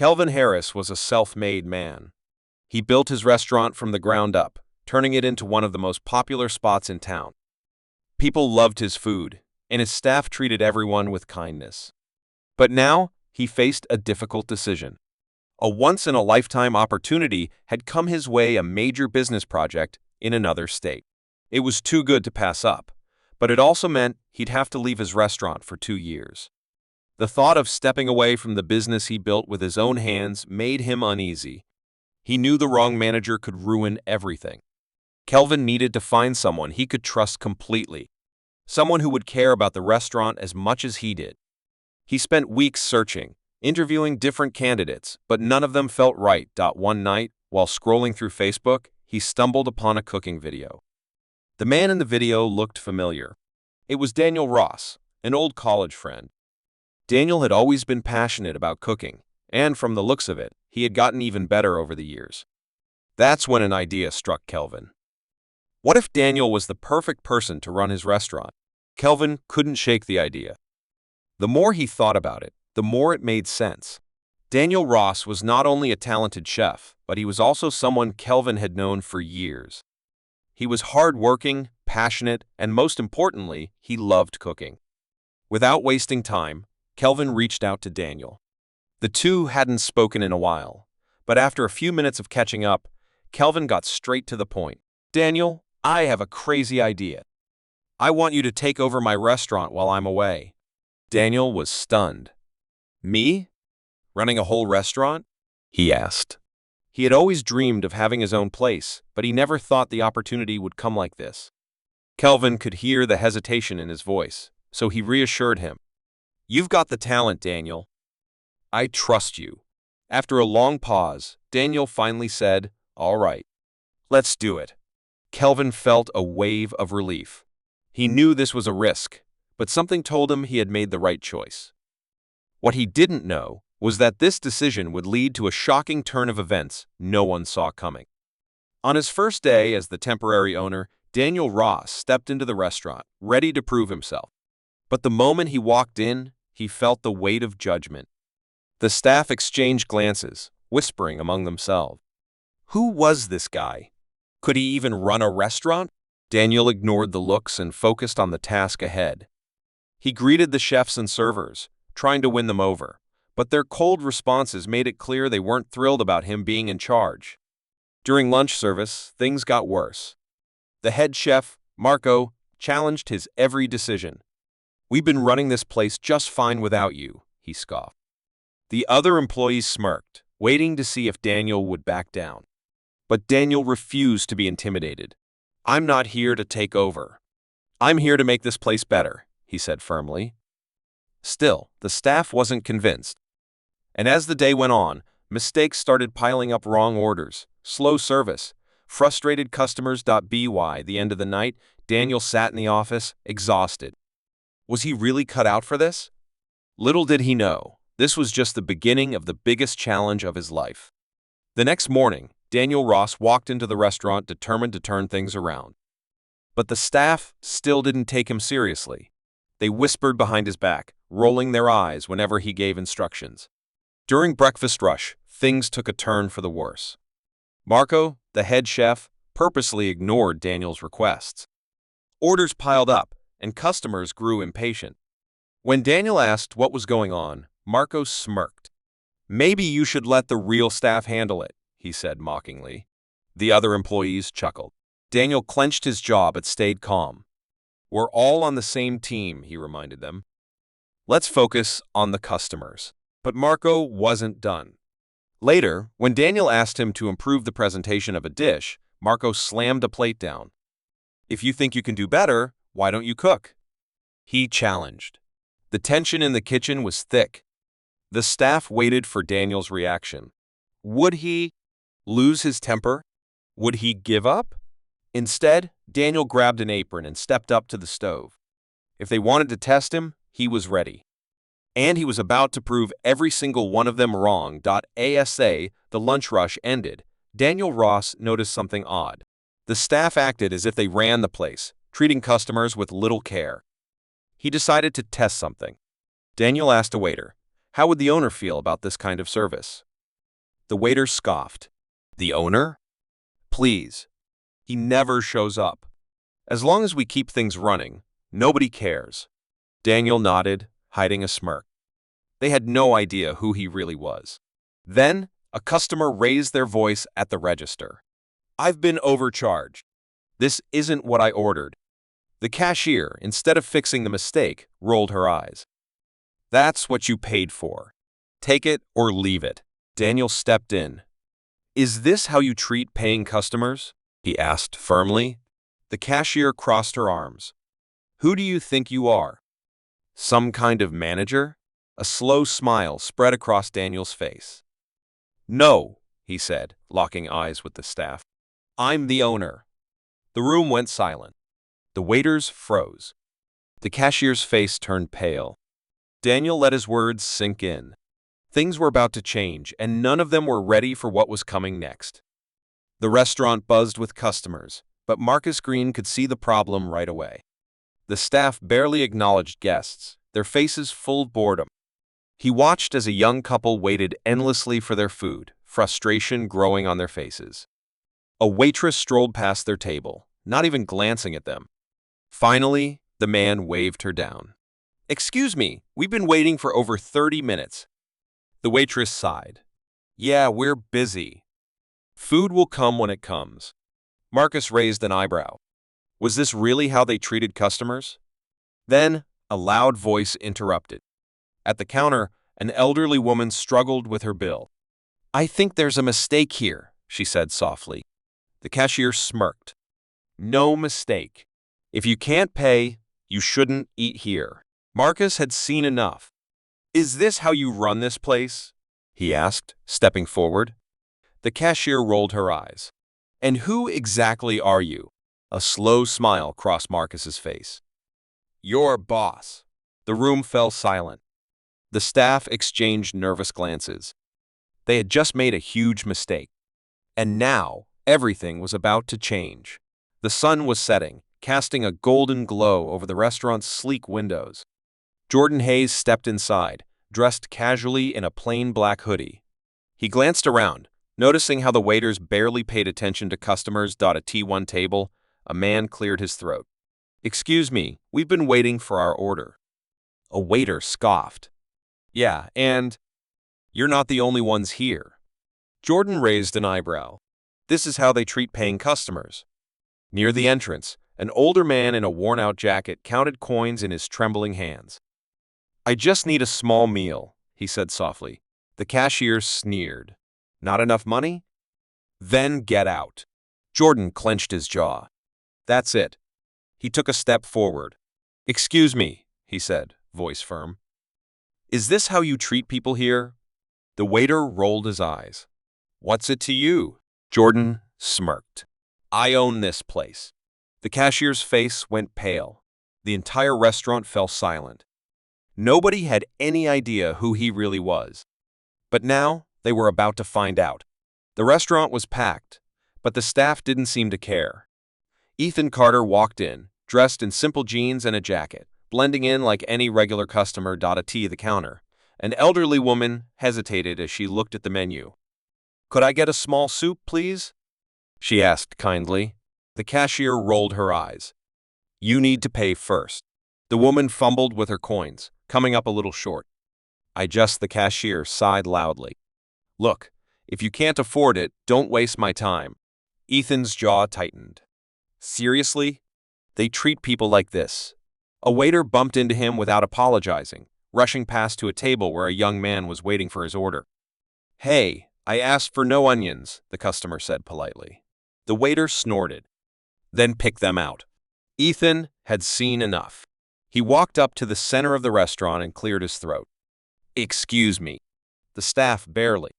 Kelvin Harris was a self-made man. He built his restaurant from the ground up, turning it into one of the most popular spots in town. People loved his food, and his staff treated everyone with kindness. But now, he faced a difficult decision. A once-in-a-lifetime opportunity had come his way, a major business project in another state. It was too good to pass up, but it also meant he'd have to leave his restaurant for 2 years. The thought of stepping away from the business he built with his own hands made him uneasy. He knew the wrong manager could ruin everything. Kelvin needed to find someone he could trust completely, someone who would care about the restaurant as much as he did. He spent weeks searching, interviewing different candidates, but none of them felt right. One night, while scrolling through Facebook, he stumbled upon a cooking video. The man in the video looked familiar. It was Daniel Ross, an old college friend. Daniel had always been passionate about cooking, and from the looks of it, he had gotten even better over the years. That's when an idea struck Kelvin. What if Daniel was the perfect person to run his restaurant? Kelvin couldn't shake the idea. The more he thought about it, the more it made sense. Daniel Ross was not only a talented chef, but he was also someone Kelvin had known for years. He was hard-working, passionate, and most importantly, he loved cooking. Without wasting time, Kelvin reached out to Daniel. The two hadn't spoken in a while, but after a few minutes of catching up, Kelvin got straight to the point. "Daniel, I have a crazy idea. I want you to take over my restaurant while I'm away." Daniel was stunned. "Me? Running a whole restaurant?" he asked. He had always dreamed of having his own place, but he never thought the opportunity would come like this. Kelvin could hear the hesitation in his voice, so he reassured him. "You've got the talent, Daniel. I trust you." After a long pause, Daniel finally said, "All right, let's do it." Kelvin felt a wave of relief. He knew this was a risk, but something told him he had made the right choice. What he didn't know was that this decision would lead to a shocking turn of events no one saw coming. On his first day as the temporary owner, Daniel Ross stepped into the restaurant, ready to prove himself. But the moment he walked in, he felt the weight of judgment. The staff exchanged glances, whispering among themselves. Who was this guy? Could he even run a restaurant? Daniel ignored the looks and focused on the task ahead. He greeted the chefs and servers, trying to win them over, but their cold responses made it clear they weren't thrilled about him being in charge. During lunch service, things got worse. The head chef, Marco, challenged his every decision. "We've been running this place just fine without you," he scoffed. The other employees smirked, waiting to see if Daniel would back down. But Daniel refused to be intimidated. "I'm not here to take over. I'm here to make this place better," he said firmly. Still, the staff wasn't convinced. And as the day went on, mistakes started piling up: wrong orders, slow service, frustrated customers. By the end of the night, Daniel sat in the office, exhausted. Was he really cut out for this? Little did he know, this was just the beginning of the biggest challenge of his life. The next morning, Daniel Ross walked into the restaurant determined to turn things around. But the staff still didn't take him seriously. They whispered behind his back, rolling their eyes whenever he gave instructions. During breakfast rush, things took a turn for the worse. Marco, the head chef, purposely ignored Daniel's requests. Orders piled up, and customers grew impatient. When Daniel asked what was going on, Marco smirked. "Maybe you should let the real staff handle it," he said mockingly. The other employees chuckled. Daniel clenched his jaw but stayed calm. "We're all on the same team," he reminded them. "Let's focus on the customers." But Marco wasn't done. Later, when Daniel asked him to improve the presentation of a dish, Marco slammed a plate down. "If you think you can do better, why don't you cook?" he challenged. The tension in the kitchen was thick. The staff waited for Daniel's reaction. Would he lose his temper? Would he give up? Instead, Daniel grabbed an apron and stepped up to the stove. If they wanted to test him, he was ready. And he was about to prove every single one of them wrong. As the lunch rush ended, Daniel Ross noticed something odd. The staff acted as if they ran the place, treating customers with little care. He decided to test something. Daniel asked a waiter, "How would the owner feel about this kind of service?" The waiter scoffed. The owner? Please. He never shows up. As long as we keep things running, nobody cares. Daniel nodded, hiding a smirk. They had no idea who he really was. Then, a customer raised their voice at the register. I've been overcharged. This isn't what I ordered. The cashier, instead of fixing the mistake, rolled her eyes. That's what you paid for. Take it or leave it. Daniel stepped in. Is this how you treat paying customers? He asked firmly. The cashier crossed her arms. Who do you think you are? Some kind of manager? A slow smile spread across Daniel's face. No, he said, locking eyes with the staff. I'm the owner. The room went silent. The waiters froze. The cashier's face turned pale. Daniel let his words sink in. Things were about to change, and none of them were ready for what was coming next. The restaurant buzzed with customers, but Marcus Green could see the problem right away. The staff barely acknowledged guests, their faces full of boredom. He watched as a young couple waited endlessly for their food, frustration growing on their faces. A waitress strolled past their table, not even glancing at them. Finally, the man waved her down. Excuse me, we've been waiting for over 30 minutes. The waitress sighed. Yeah, we're busy. Food will come when it comes. Marcus raised an eyebrow. Was this really how they treated customers? Then, a loud voice interrupted. At the counter, an elderly woman struggled with her bill. I think there's a mistake here, she said softly. The cashier smirked. No mistake. If you can't pay, you shouldn't eat here. Marcus had seen enough. Is this how you run this place? He asked, stepping forward. The cashier rolled her eyes. And who exactly are you? A slow smile crossed Marcus's face. Your boss. The room fell silent. The staff exchanged nervous glances. They had just made a huge mistake. And now, everything was about to change. The sun was setting, casting a golden glow over the restaurant's sleek windows. Jordan Hayes stepped inside, dressed casually in a plain black hoodie. He glanced around, noticing how the waiters barely paid attention to customers. At a T1 table, a man cleared his throat. Excuse me, we've been waiting for our order. A waiter scoffed. Yeah, and you're not the only ones here. Jordan raised an eyebrow. This is how they treat paying customers. Near the entrance, an older man in a worn-out jacket counted coins in his trembling hands. I just need a small meal, he said softly. The cashier sneered. Not enough money? Then get out. Jordan clenched his jaw. That's it. He took a step forward. Excuse me, he said, voice firm. Is this how you treat people here? The waiter rolled his eyes. What's it to you? Jordan smirked. I own this place. The cashier's face went pale. The entire restaurant fell silent. Nobody had any idea who he really was. But now, they were about to find out. The restaurant was packed, but the staff didn't seem to care. Ethan Carter walked in, dressed in simple jeans and a jacket, blending in like any regular customer. At the counter, an elderly woman hesitated as she looked at the menu. Could I get a small soup, please? She asked kindly. The cashier rolled her eyes. You need to pay first. The woman fumbled with her coins, coming up a little short. The cashier sighed loudly. Look, if you can't afford it, don't waste my time. Ethan's jaw tightened. Seriously? They treat people like this. A waiter bumped into him without apologizing, rushing past to a table where a young man was waiting for his order. Hey, I asked for no onions, the customer said politely. The waiter snorted. Then pick them out. Ethan had seen enough. He walked up to the center of the restaurant and cleared his throat. Excuse me. The staff barely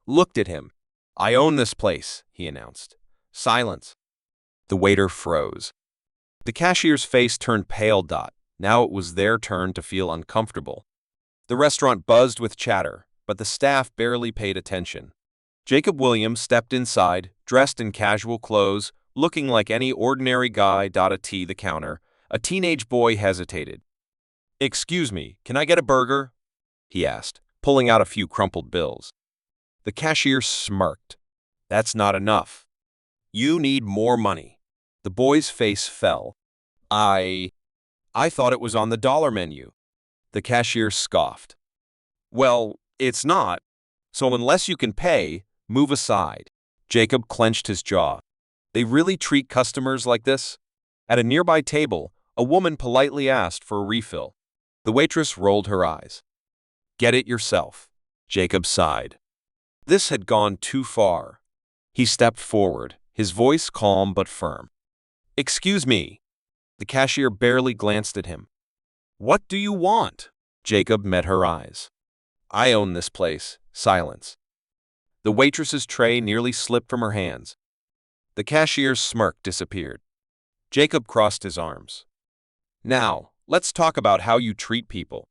looked at him. I own this place, he announced. Silence. The waiter froze. The cashier's face turned pale. Now it was their turn to feel uncomfortable. The restaurant buzzed with chatter, but the staff barely paid attention. Jacob Williams stepped inside, dressed in casual clothes, looking like any ordinary guy. At the counter, a teenage boy hesitated. Excuse me, can I get a burger? He asked, pulling out a few crumpled bills. The cashier smirked. That's not enough. You need more money. The boy's face fell. I thought it was on the dollar menu. The cashier scoffed. Well, it's not. So unless you can pay, move aside. Jacob clenched his jaw. They really treat customers like this? At a nearby table, a woman politely asked for a refill. The waitress rolled her eyes. Get it yourself. Jacob sighed. This had gone too far. He stepped forward, his voice calm but firm. Excuse me. The cashier barely glanced at him. What do you want? Jacob met her eyes. I own this place. Silence. The waitress's tray nearly slipped from her hands. The cashier's smirk disappeared. Jacob crossed his arms. Now, let's talk about how you treat people.